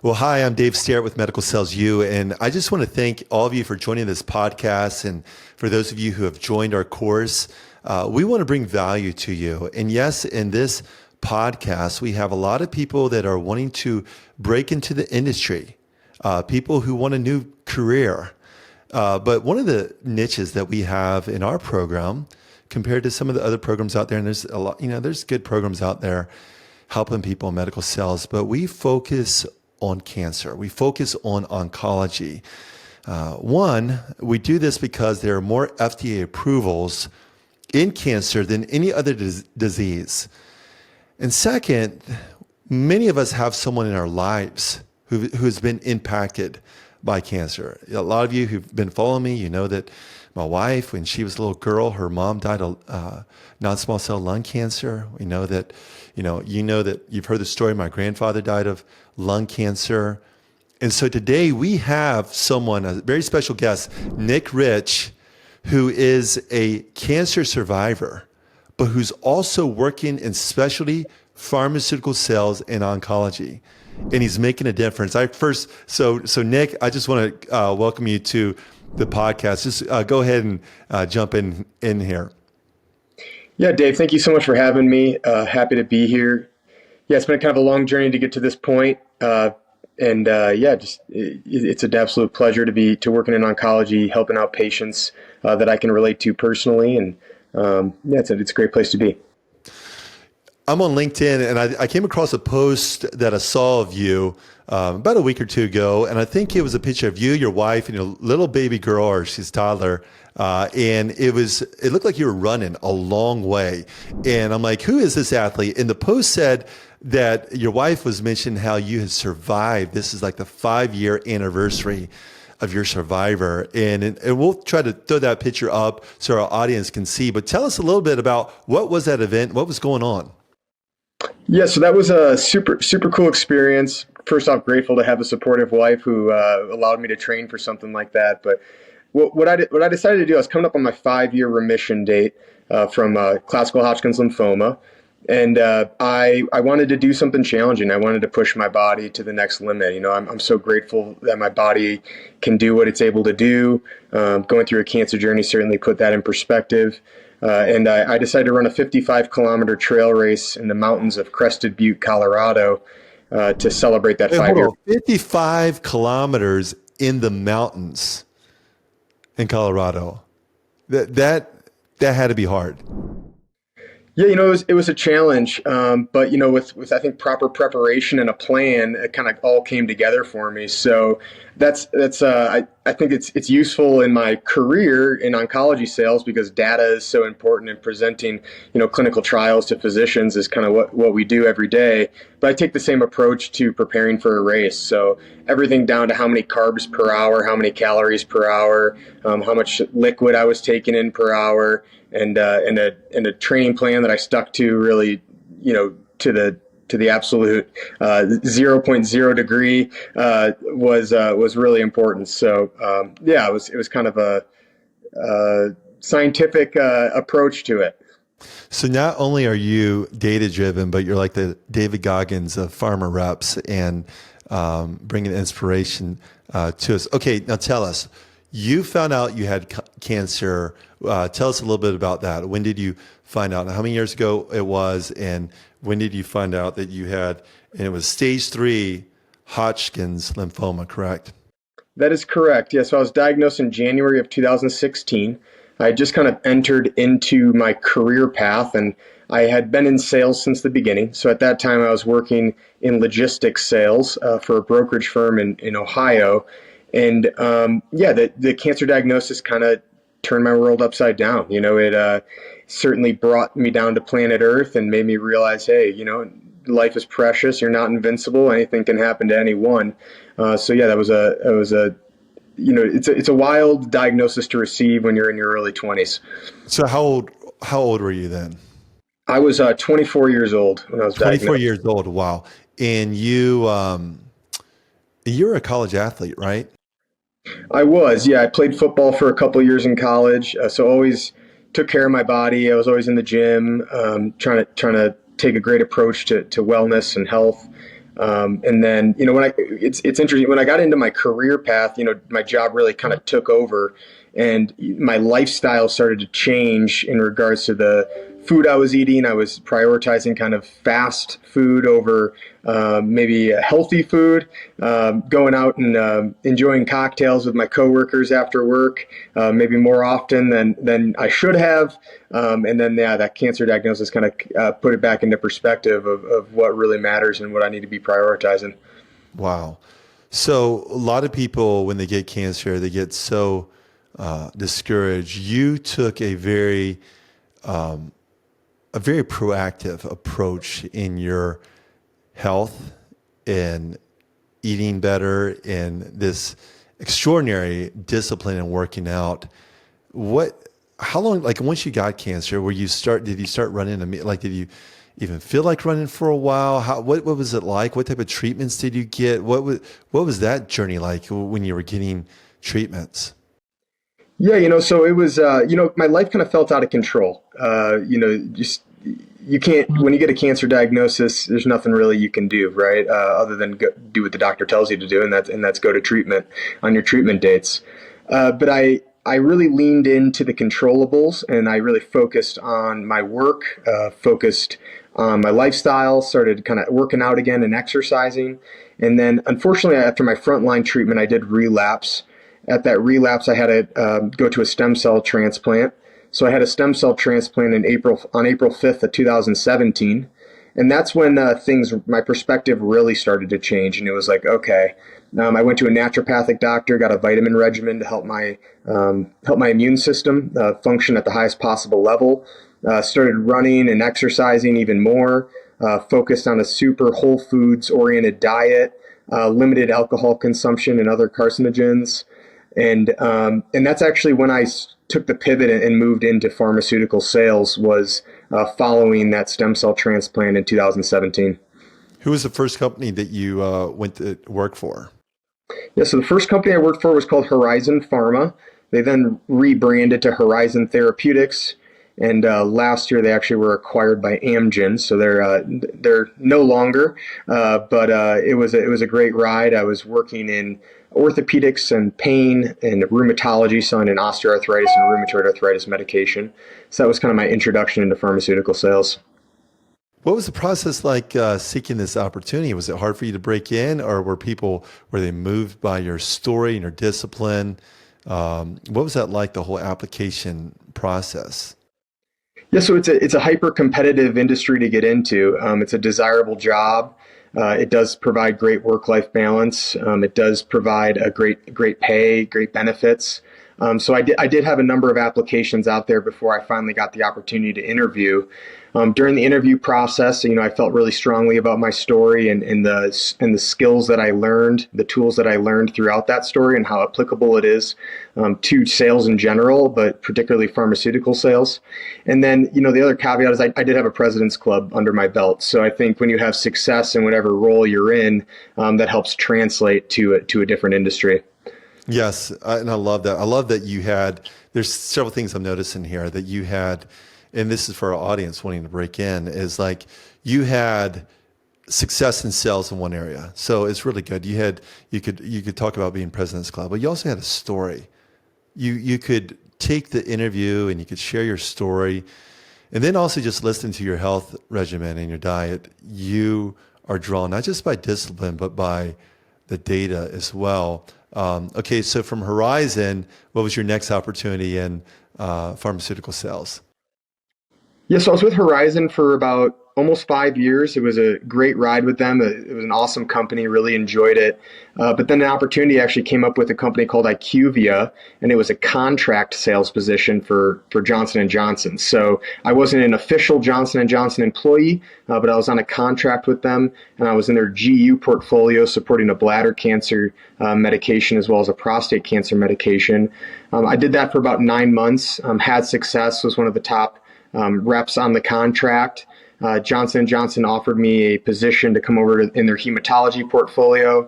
Well, hi, I'm Dave Starrett with Medical Sales U, and I just want to thank all of you for joining this podcast. And for those of you who have joined our course, we want to bring value to you. And yes, in this podcast, we have a lot of people that are wanting to break into the industry, people who want a new career. But one of the niches that we have in our program, compared to some of the other programs out there, and there's a lot, there's good programs out there helping people in medical sales, but we focus on cancer. We focus on oncology. One, we do this because there are more FDA approvals in cancer than any other disease. And second, many of us have someone in our lives who has been impacted by cancer. A lot of you who've been following me, you know that my wife, when she was a little girl, her mom died of non-small cell lung cancer. We know that, you know that you've heard the story. My grandfather died of lung cancer. And so today we have someone, a very special guest, Nick Rich, who is a cancer survivor, but who's also working in specialty pharmaceutical sales and oncology. And he's making a difference. So Nick, I just want to welcome you to the podcast. Just go ahead and jump in here. Yeah, Dave, thank you so much for having me. Happy to be here. Yeah, it's been kind of a long journey to get to this point. It's an absolute pleasure to working in oncology, helping out patients that I can relate to personally. And it's a great place to be. I'm on LinkedIn, and I came across a post that I saw of you about a week or two ago, and I think it was a picture of you, your wife, and your little baby girl, or she's toddler, and it looked like you were running a long way. And I'm like, who is this athlete? And the post said that your wife was mentioning how you had survived. This is like the 5-year anniversary of your survivor. And we'll try to throw that picture up so our audience can see. But tell us a little bit about what was that event? What was going on? Yeah, so that was a super, super cool experience. First off, grateful to have a supportive wife who allowed me to train for something like that. But what I decided to do, I was coming up on my 5-year remission date from classical Hodgkin's lymphoma. And I wanted to do something challenging. I wanted to push my body to the next limit. I'm so grateful that my body can do what it's able to do. Going through a cancer journey certainly put that in perspective. And I decided to run a 55-kilometer trail race in the mountains of Crested Butte, Colorado, to celebrate that 5-year. 55 kilometers in the mountains in Colorado. That had to be hard. Yeah, it was a challenge, but with I think proper preparation and a plan, it kind of all came together for me. So that's I think it's useful in my career in oncology sales because data is so important in presenting clinical trials to physicians is kind of what we do every day. But I take the same approach to preparing for a race. So everything down to how many carbs per hour, how many calories per hour, how much liquid I was taking in per hour. And a training plan that I stuck to really, to the absolute 0.0 degree was really important. So it was kind of a scientific approach to it. So not only are you data driven, but you're like the David Goggins of pharma reps and bringing inspiration to us. Okay, now tell us. You found out you had cancer. Tell us a little bit about that. When did you find out? How many years ago it was? And when did you find out that you had, and it was stage 3 Hodgkin's lymphoma, correct? That is correct. Yeah. So I was diagnosed in January of 2016. I just kind of entered into my career path, and I had been in sales since the beginning. So at that time I was working in logistics sales for a brokerage firm in Ohio. And the cancer diagnosis kind of turned my world upside down. It certainly brought me down to planet Earth and made me realize, hey, life is precious. You're not invincible. Anything can happen to anyone. It's a wild diagnosis to receive when you're in your early 20s. So how old were you then? I was 24 years old when I was 24 diagnosed. years old. Wow. And you're a college athlete, right? I was, yeah. I played football for a couple of years in college, so always took care of my body. I was always in the gym, trying to take a great approach to wellness and health. And then, it's interesting when I got into my career path, my job really kind of took over and my lifestyle started to change in regards to the food I was eating. I was prioritizing kind of fast food over maybe healthy food, going out and enjoying cocktails with my coworkers after work, maybe more often than I should have. And then, yeah, that cancer diagnosis kind of put it back into perspective of what really matters and what I need to be prioritizing. Wow. So a lot of people, when they get cancer, they get so discouraged. You took a very proactive approach in your health and eating better and this extraordinary discipline in working out. How long, like once you got cancer, did you start running, did you even feel like running for a while? What was it like? What type of treatments did you get? What was that journey like when you were getting treatments? Yeah, so it was, my life kind of felt out of control. Just you can't, when you get a cancer diagnosis, there's nothing really you can do, right? Other than do what the doctor tells you to do, and that's go to treatment on your treatment dates. But I really leaned into the controllables, and I really focused on my work, focused on my lifestyle, started kind of working out again and exercising. And then, unfortunately, after my frontline treatment, I did relapse. At that relapse, I had to go to a stem cell transplant. So I had a stem cell transplant on April 5th of 2017. And that's when my perspective really started to change. And it was like, okay, I went to a naturopathic doctor, got a vitamin regimen to help my immune system function at the highest possible level. Started running and exercising even more, focused on a super whole foods oriented diet, limited alcohol consumption and other carcinogens. And that's actually when I took the pivot and moved into pharmaceutical sales, was following that stem cell transplant in 2017. Who was the first company that you went to work for? Yeah, so the first company I worked for was called Horizon Pharma. They then rebranded to Horizon Therapeutics, and last year they actually were acquired by Amgen, so they're no longer. But it was a great ride. I was working in orthopedics and pain and rheumatology, selling an osteoarthritis and rheumatoid arthritis medication. So that was kind of my introduction into pharmaceutical sales. What was the process like seeking this opportunity? Was it hard for you to break in, or were they moved by your story and your discipline? What was that like, the whole application process? Yeah, so it's a hyper competitive industry to get into. It's a desirable job. It does provide great work-life balance. It does provide a great pay, great benefits. So I did have a number of applications out there before I finally got the opportunity to interview. During the interview process, I felt really strongly about my story and the skills that I learned, the tools that I learned throughout that story, and how applicable it is to sales in general, but particularly pharmaceutical sales. And then, the other caveat is I did have a President's Club under my belt. So I think when you have success in whatever role you're in, that helps translate to a different industry. Yes, and I love that. I love that there's several things I'm noticing here that you had, and this is for our audience wanting to break in, is like you had success in sales in one area. So it's really good. You could talk about being President's Club, but you also had a story. You could take the interview and you could share your story, and then also just listen to your health regimen and your diet. You are drawn not just by discipline, but by the data as well. Okay, so from Horizon, what was your next opportunity in pharmaceutical sales? Yeah, so I was with Horizon for about almost 5 years. It was a great ride with them. It was an awesome company, really enjoyed it. But then an opportunity actually came up with a company called IQVIA, and it was a contract sales position for Johnson & Johnson. So I wasn't an official Johnson & Johnson employee, but I was on a contract with them, and I was in their GU portfolio supporting a bladder cancer medication as well as a prostate cancer medication. I did that for about 9 months, had success, was one of the top reps on the contract. Johnson & Johnson offered me a position to come over in their hematology portfolio.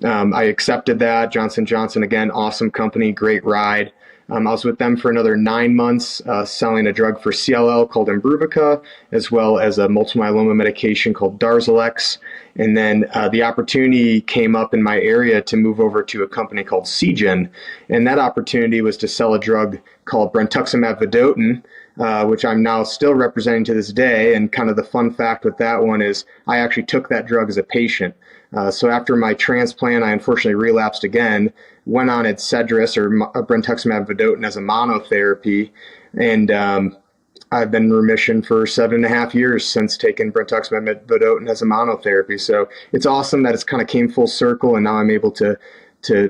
I accepted that. Johnson & Johnson, again, awesome company, great ride. I was with them for another 9 months, selling a drug for CLL called Imbruvica, as well as a multiple myeloma medication called Darzalex. And then the opportunity came up in my area to move over to a company called Seagen. And that opportunity was to sell a drug called brentuximab vedotin, which I'm now still representing to this day. And kind of the fun fact with that one is I actually took that drug as a patient. So after my transplant, I unfortunately relapsed again, went on Adcedris or brentuximab vedotin as a monotherapy, and I've been in remission for 7.5 years since taking brentuximab vedotin as a monotherapy. So it's awesome that it's kind of came full circle, and now I'm able to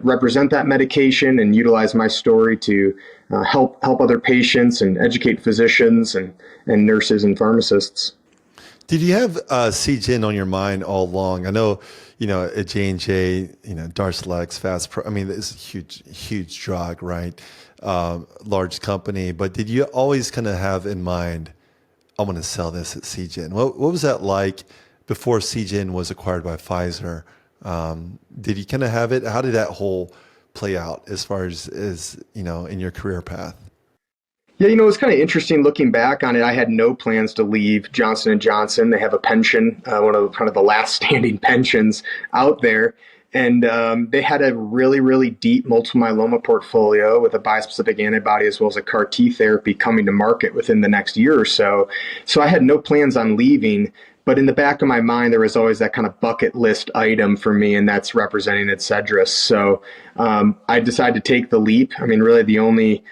represent that medication and utilize my story to help other patients and educate physicians and nurses and pharmacists. Did you have Seagen on your mind all along? I know, at J&J, Darzalex, Fast. I mean, it's a huge drug, right? Large company. But did you always kind of have in mind, I'm going to sell this at Seagen? What was that like before Seagen was acquired by Pfizer? Did you kind of have it? How did that whole play out as far as in your career path? Yeah, it's kind of interesting looking back on it. I had no plans to leave Johnson & Johnson. They have a pension, one of kind of the last standing pensions out there. And they had a really, really deep multiple myeloma portfolio with a bispecific antibody as well as a CAR T therapy coming to market within the next year or so. So I had no plans on leaving. But in the back of my mind, there was always that kind of bucket list item for me, and that's representing Adcedris. So I decided to take the leap. I mean, really the only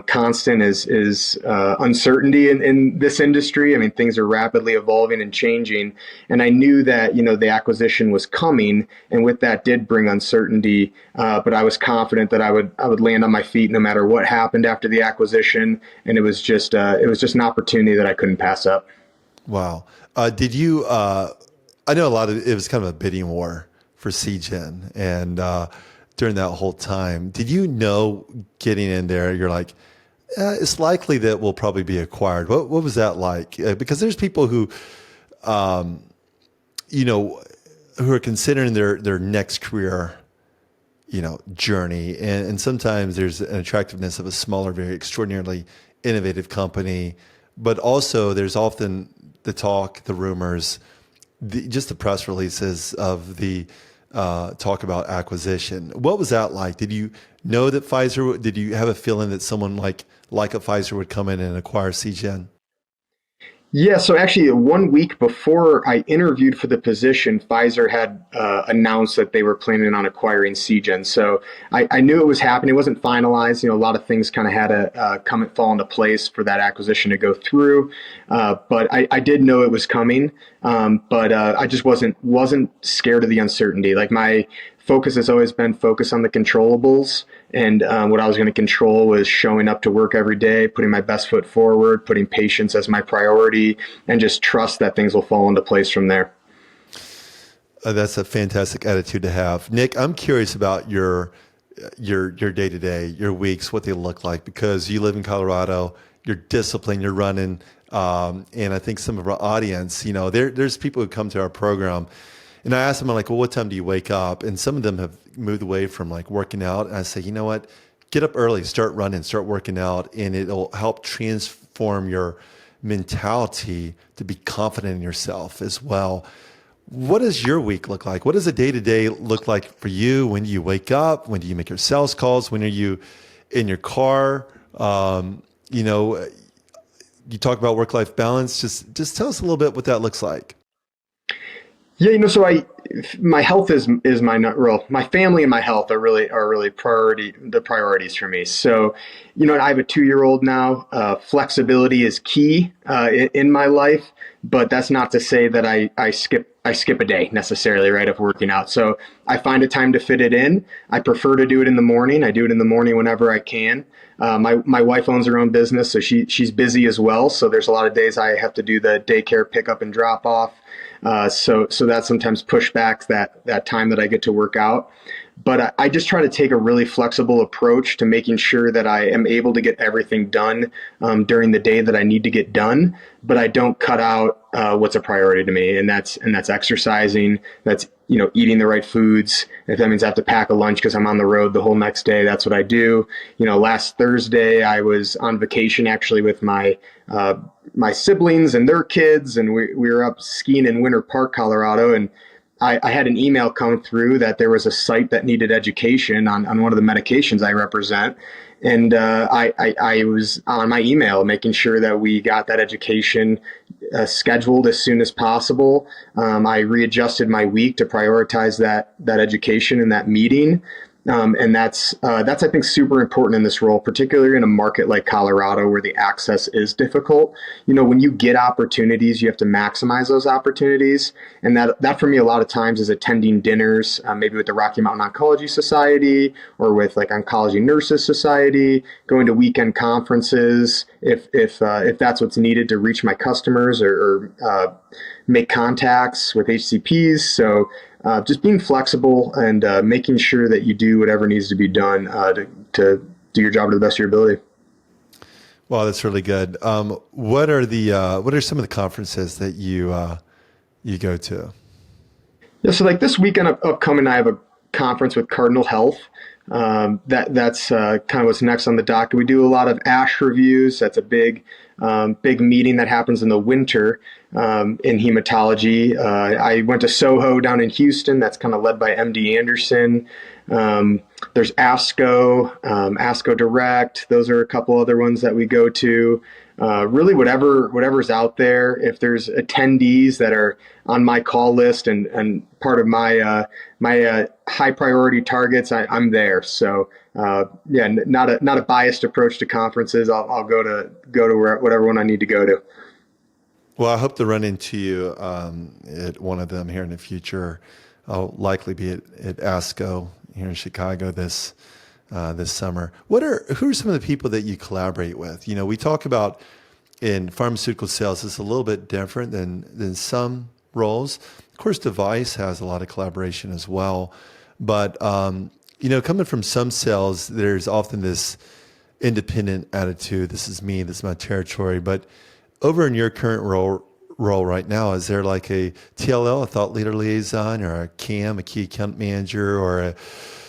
constant is uncertainty in this industry. I mean, things are rapidly evolving and changing. And I knew that, the acquisition was coming, and with that did bring uncertainty. But I was confident that I would land on my feet no matter what happened after the acquisition. And it was just an opportunity that I couldn't pass up. Wow. Did you, I know it was kind of a bidding war for Seagen, and during that whole time, did you know getting in there, you're like, it's likely that we'll probably be acquired. What was that like? Because there's people who, who are considering their next career, journey. And sometimes there's an attractiveness of a smaller, very extraordinarily innovative company, but also there's often the talk, the rumors, just the press releases of the talk about acquisition. What was that like? Did you know that Pfizer? Did you have a feeling that someone like a Pfizer would come in and acquire Seagen? Yeah, so actually 1 week before I interviewed for the position, Pfizer had announced that they were planning on acquiring Seagen. So I knew it was happening. It wasn't finalized. A lot of things kind of had to fall into place for that acquisition to go through. But I did know it was coming. But I just wasn't scared of the uncertainty. Like my focus has always been focused on the controllables. And what I was going to control was showing up to work every day, putting my best foot forward, putting patients as my priority, and just trust that things will fall into place from there. That's a fantastic attitude to have. Nick, I'm curious about your day-to-day, your weeks, what they look like, because you live in Colorado, you're disciplined, you're running, and I think some of our audience, there's people who come to our program. And I asked them, I'm like, well, what time do you wake up? And some of them have moved away from like working out. And I say, you know what? Get up early, start running, start working out, and it'll help transform your mentality to be confident in yourself as well. What does your week look like? What does a day-to-day look like for you? When do you wake up? When do you make your sales calls? When are you in your car? You talk about work-life balance. Just tell us a little bit what that looks like. Yeah, so my health is my family and my health are really the priorities for me. So, I have a 2-year-old now. Flexibility is key in my life, but that's not to say that I skip a day necessarily, right, of working out. So I find a time to fit it in. I prefer to do it in the morning. I do it in the morning whenever I can. My wife owns her own business, so she's busy as well. So there's a lot of days I have to do the daycare pickup and drop off. So that sometimes push back that time that I get to work out. But I just try to take a really flexible approach to making sure that I am able to get everything done during the day that I need to get done, but I don't cut out what's a priority to me, and that's exercising. That's eating the right foods. If that means I have to pack a lunch because I'm on the road the whole next day, that's what I do. Last Thursday I was on vacation actually with my siblings and their kids, and we were up skiing in Winter Park, Colorado, and I had an email come through that there was a site that needed education on one of the medications I represent. And I was on my email making sure that we got that education scheduled as soon as possible. I readjusted my week to prioritize that education and that meeting. And that's I think super important in this role, particularly in a market like Colorado where the access is difficult. When you get opportunities, you have to maximize those opportunities, and that for me a lot of times is attending dinners, maybe with the Rocky Mountain Oncology Society or with like Oncology Nurses Society, going to weekend conferences if that's what's needed to reach my customers or make contacts with HCPs. So just being flexible and making sure that you do whatever needs to be done to do your job to the best of your ability. Wow, that's really good. What are some of the conferences that you go to? Yeah, so like this weekend upcoming, I have a conference with Cardinal Health. That's kind of what's next on the docket. We do a lot of ASH reviews. That's a big meeting that happens in the winter in hematology. I went to Soho down in Houston. That's kind of led by MD Anderson. There's ASCO Direct. Those are a couple other ones that we go to. Really, whatever's out there. If there's attendees that are on my call list and part of my high priority targets, I'm there. So not a biased approach to conferences. I'll go to whatever one I need to go to. Well, I hope to run into you at one of them here in the future. I'll likely be at ASCO here in Chicago this summer. Who are some of the people that you collaborate with? We talk about in pharmaceutical sales, it's a little bit different than some roles. Of course, device has a lot of collaboration as well. But, coming from some sales, there's often this independent attitude. This is me, this is my territory. But over in your current role right now, is there like a TLL, a thought leader liaison, or a CAM, a key account manager, or a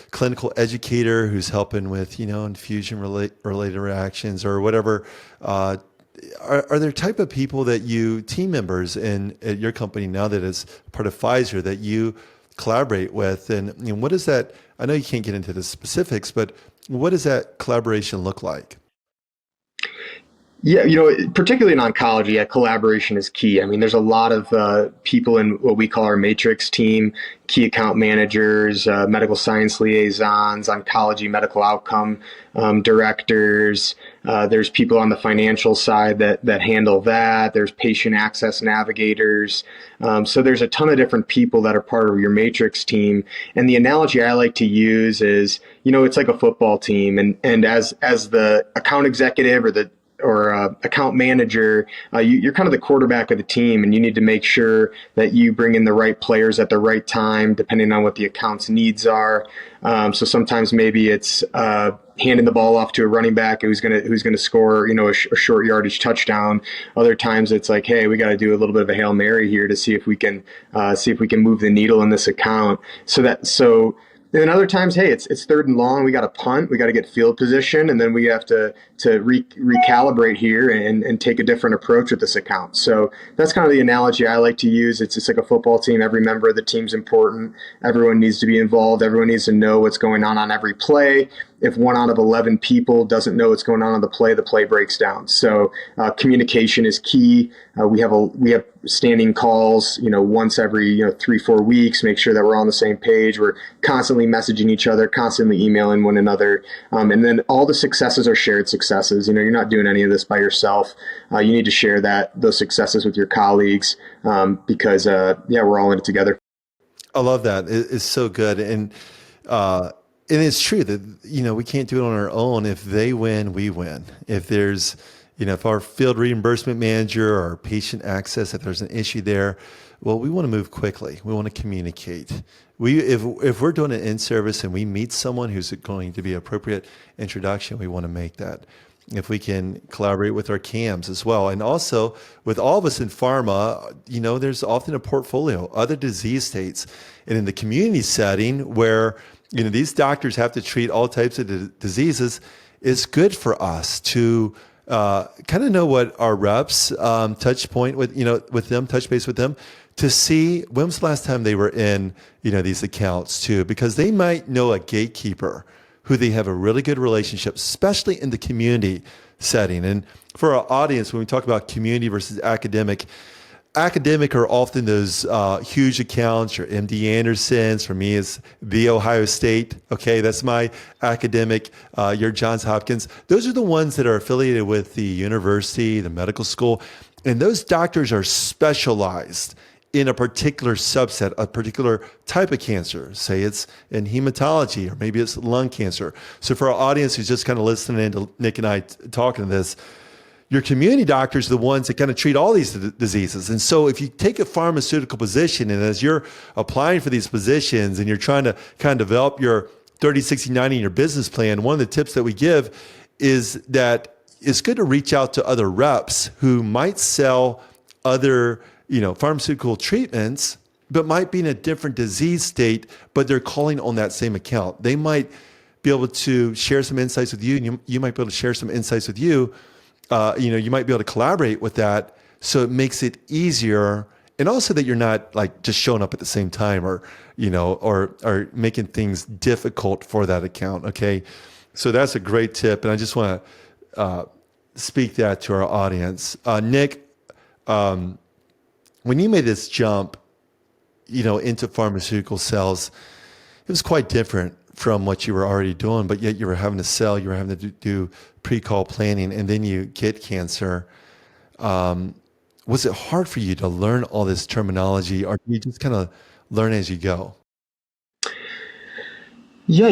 clinical educator who's helping with, infusion related reactions or whatever? Are there type of people that team members at your company now that is part of Pfizer that you collaborate with? And what is that? I know you can't get into the specifics, but what does that collaboration look like? Yeah, particularly in oncology, collaboration is key. I mean, there's a lot of people in what we call our matrix team, key account managers, medical science liaisons, oncology medical outcome directors. There's people on the financial side that handle that. There's patient access navigators. So there's a ton of different people that are part of your matrix team. And the analogy I like to use is, it's like a football team. And as the account executive or account manager, you're kind of the quarterback of the team, and you need to make sure that you bring in the right players at the right time, depending on what the account's needs are. So sometimes maybe it's handing the ball off to a running back who's gonna score, a short yardage touchdown. Other times it's like, hey, we got to do a little bit of a Hail Mary here to see if we can move the needle in this account. And then other times, hey, it's third and long. We got to punt. We got to get field position, and then we have to recalibrate here and take a different approach with this account. So that's kind of the analogy I like to use. It's just like a football team. Every member of the team's important. Everyone needs to be involved. Everyone needs to know what's going on every play. If 1 out of 11 people doesn't know what's going on the play breaks down. So communication is key. We have standing calls, once every 3-4 weeks. Make sure that we're on the same page. We're constantly messaging each other, constantly emailing one another, and then all the successes are shared successes. You're not doing any of this by yourself. You need to share those successes with your colleagues because we're all in it together. I love that. It's so good. And it's true that, we can't do it on our own. If they win, we win. If there's, if our field reimbursement manager or patient access, if there's an issue there, well, we want to move quickly. We want to communicate. If we're doing an in-service and we meet someone who's going to be appropriate introduction, we want to make that. If we can collaborate with our CAMs as well. And also with all of us in pharma, there's often a portfolio, other disease states. And in the community setting where, these doctors have to treat all types of diseases, it's good for us to kind of know what our reps touch point with them, touch base with them, to see when was the last time they were in, these accounts too, because they might know a gatekeeper who they have a really good relationship, especially in the community setting. And for our audience, when we talk about community versus academic are often those huge accounts, your MD Andersons. For me, it's the Ohio State. Okay, that's my academic. Your Johns Hopkins. Those are the ones that are affiliated with the university, the medical school. And those doctors are specialized in a particular subset, a particular type of cancer. Say it's in hematology, or maybe it's lung cancer. So for our audience who's just kind of listening to Nick and I talking to this, your community doctors are the ones that kind of treat all these diseases. And so if you take a pharmaceutical position, and as you're applying for these positions and you're trying to kind of develop your 30, 60, 90 in your business plan, one of the tips that we give is that it's good to reach out to other reps who might sell other pharmaceutical treatments, but might be in a different disease state, but they're calling on that same account. They might be able to share some insights with you, and you might be able to share some insights with you. You might be able to collaborate with that, so it makes it easier, and also that you're not like just showing up at the same time, or making things difficult for that account. Okay, so that's a great tip, and I just want to speak that to our audience. Nick, when you made this jump, into pharmaceutical sales, it was quite different from what you were already doing, but yet you were having to sell, you were having to do pre-call planning, and then you get cancer. Was it hard for you to learn all this terminology, or do you just kind of learn as you go? Yeah,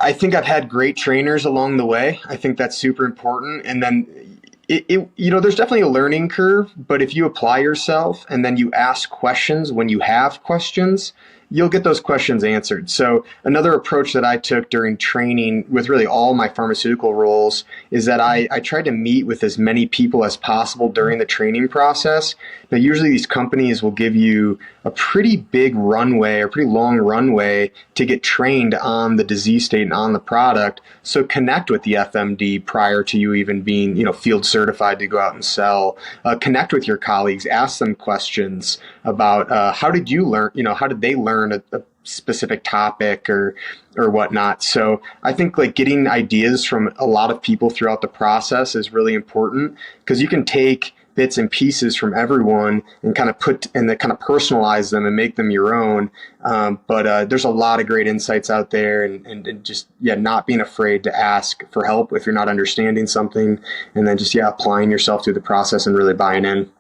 I think I've had great trainers along the way. I think that's super important. And then there's definitely a learning curve, but if you apply yourself and then you ask questions when you have questions, you'll get those questions answered. So another approach that I took during training with really all my pharmaceutical roles is that I tried to meet with as many people as possible during the training process. Now, usually these companies will give you a pretty big runway or pretty long runway to get trained on the disease state and on the product. So connect with the FMD prior to you even being, field certified to go out and sell. Connect with your colleagues, ask them questions about how did you learn, how did they learn a specific topic or whatnot. So I think like getting ideas from a lot of people throughout the process is really important, because you can take bits and pieces from everyone and kind of personalize them and make them your own. But there's a lot of great insights out there, and just, not being afraid to ask for help if you're not understanding something, and then just, applying yourself through the process and really buying in.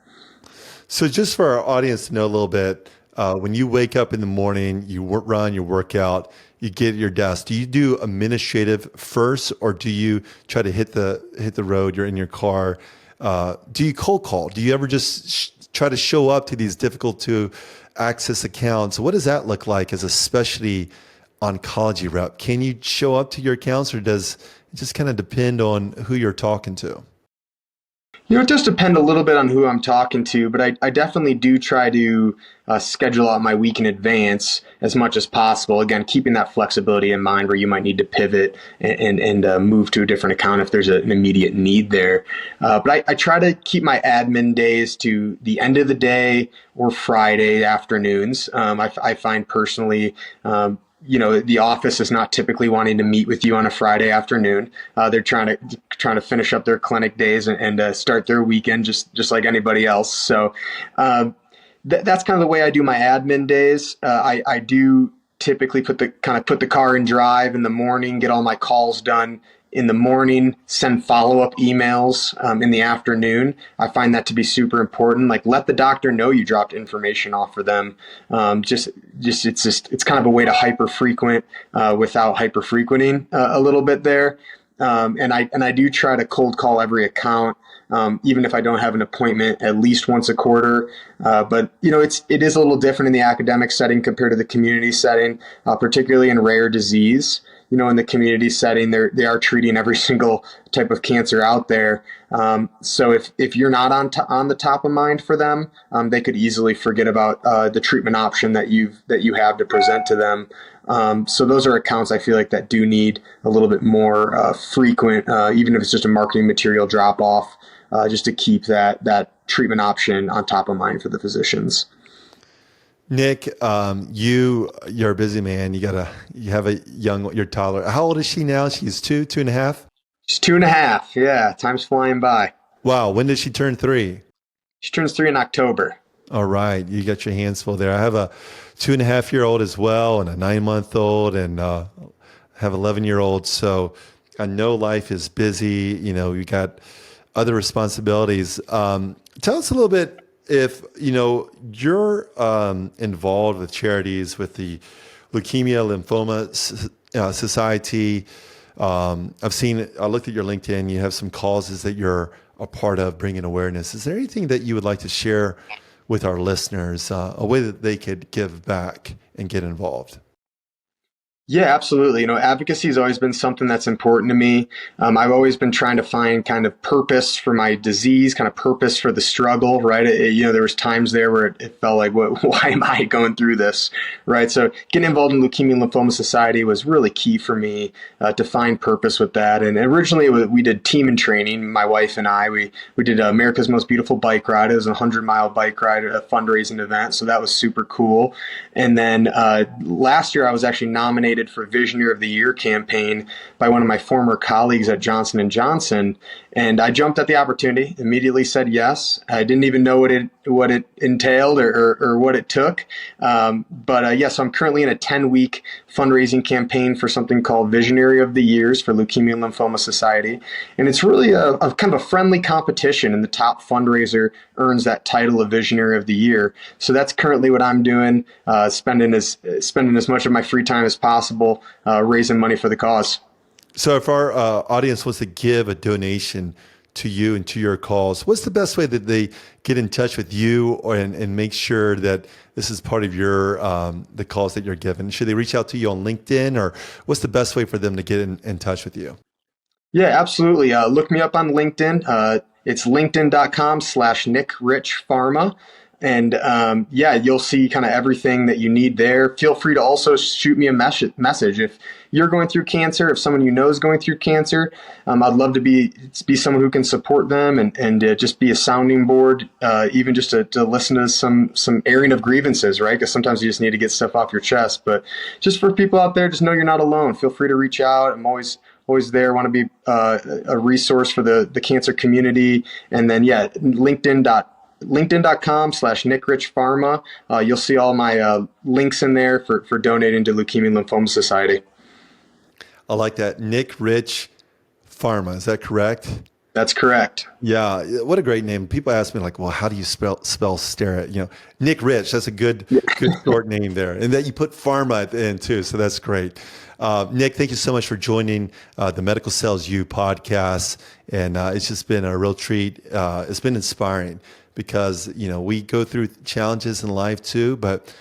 So just for our audience to know a little bit, when you wake up in the morning, you run, you work out, you get at your desk, do you do administrative first, or do you try to hit the road, you're in your car? Do you cold call? Do you ever just try to show up to these difficult to access accounts? What does that look like as a specialty oncology rep? Can you show up to your accounts, or does it just kind of depend on who you're talking to? It does depend a little bit on who I'm talking to, but I definitely do try to schedule out my week in advance as much as possible. Again, keeping that flexibility in mind where you might need to pivot and move to a different account if there's an immediate need there. But I try to keep my admin days to the end of the day or Friday afternoons. I find personally, the office is not typically wanting to meet with you on a Friday afternoon. They're trying to finish up their clinic days and start their weekend just like anybody else. So that's kind of the way I do my admin days. I do typically put the car in drive in the morning, get all my calls done in the morning, send follow-up emails in the afternoon. I find that to be super important. Like, let the doctor know you dropped information off for them. It's kind of a way to hyper frequent without hyper frequenting a little bit there. And I do try to cold call every account, even if I don't have an appointment, at least once a quarter. But it is a little different in the academic setting compared to the community setting, particularly in rare disease. In the community setting, they are treating every single type of cancer out there. So if you're not on the top of mind for them, they could easily forget about the treatment option that you have to present to them. So those are accounts I feel like that do need a little bit more frequent, even if it's just a marketing material drop off, just to keep that treatment option on top of mind for the physicians. Nick, you're a busy man. You have your toddler. How old is she now? She's 2.5. She's 2.5. Yeah, time's flying by. Wow. When did she turn 3? She turns 3 in October. All right. You got your hands full there. I have a 2.5-year-old as well, and a 9-month-old, and have 11-year-old. So I know life is busy. You got other responsibilities. Tell us a little bit, if you're involved with charities, with the Leukemia Lymphoma Society. I looked at your LinkedIn. You have some causes that you're a part of, bringing awareness. Is there anything that you would like to share with our listeners, a way that they could give back and get involved? Yeah, absolutely. Advocacy has always been something that's important to me. I've always been trying to find kind of purpose for my disease, kind of purpose for the struggle, right? There was times there where it felt like, why am I going through this, right? So getting involved in Leukemia and Lymphoma Society was really key for me to find purpose with that. And originally we did team and training. My wife and I, we did America's Most Beautiful Bike Ride. It was a 100-mile bike ride, a fundraising event. So that was super cool. And then last year I was actually nominated for Visionary of the Year campaign by one of my former colleagues at Johnson & Johnson. And I jumped at the opportunity, immediately said yes. I didn't even know what it entailed or what it took. But yes, I'm currently in a 10-week fundraising campaign for something called Visionary of the Years for Leukemia and Lymphoma Society. And it's really a kind of a friendly competition, and the top fundraiser earns that title of Visionary of the Year. So that's currently what I'm doing, spending as much of my free time as possible, raising money for the cause. So if our audience wants to give a donation to you and to your cause, what's the best way that they get in touch with you and make sure that this is part of your the cause that you're giving? Should they reach out to you on LinkedIn, or what's the best way for them to get in touch with you? Yeah, absolutely. Look me up on LinkedIn. It's linkedin.com/NickRichPharma. And you'll see kind of everything that you need there. Feel free to also shoot me a message. If you're going through cancer, if someone you know is going through cancer, I'd love to be someone who can support them and just be a sounding board, even just to listen to some airing of grievances, right? Because sometimes you just need to get stuff off your chest. But just for people out there, just know you're not alone. Feel free to reach out. I'm always there. Want to be a resource for the cancer community. And then, linkedin.com/NickRichPharma. You'll see all my links in there for donating to Leukemia and Lymphoma Society. I like that. Nick Rich Pharma. Is that correct? That's correct. Yeah. What a great name. People ask me like, well, how do you spell Starrett? Nick Rich, that's a good short name there. And that you put pharma at the end too. So that's great. Nick, thank you so much for joining the Medical Sells You podcast. And it's just been a real treat. It's been inspiring because, we go through challenges in life too, but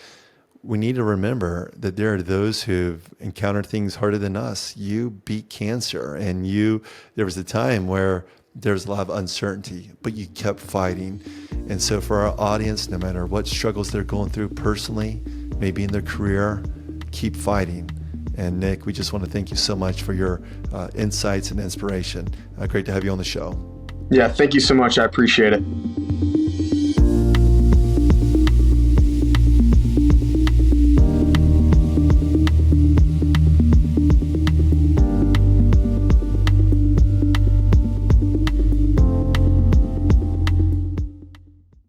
we need to remember that there are those who've encountered things harder than us. You beat cancer, and there was a time where there was a lot of uncertainty, but you kept fighting. And so for our audience, no matter what struggles they're going through personally, maybe in their career, keep fighting. And Nick, we just want to thank you so much for your insights and inspiration. Great to have you on the show. Yeah, thank you so much. I appreciate it.